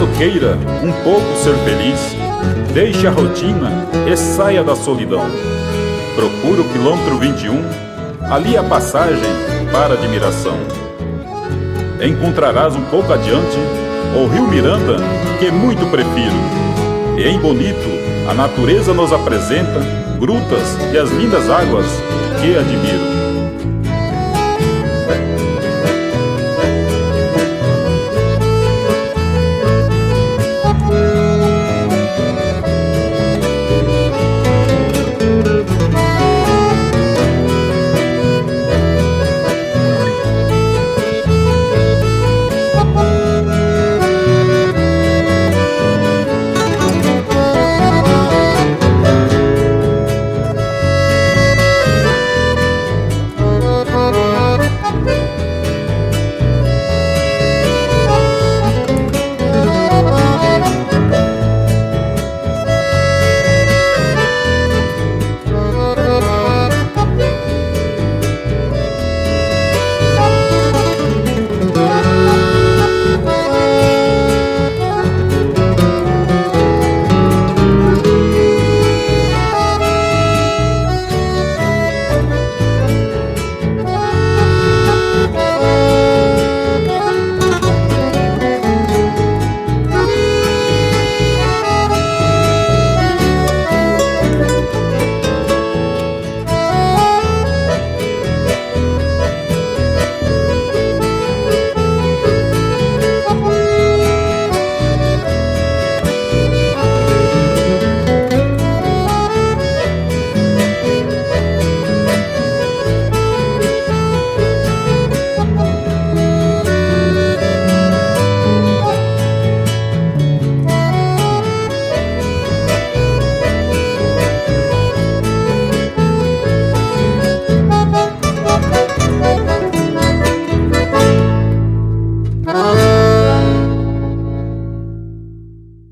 Caso queira um pouco ser feliz, deixe a rotina e saia da solidão. Procure o quilômetro 21, ali a passagem para admiração. Encontrarás um pouco adiante o rio Miranda, que muito prefiro. E em Bonito, a natureza nos apresenta grutas e as lindas águas que admiro.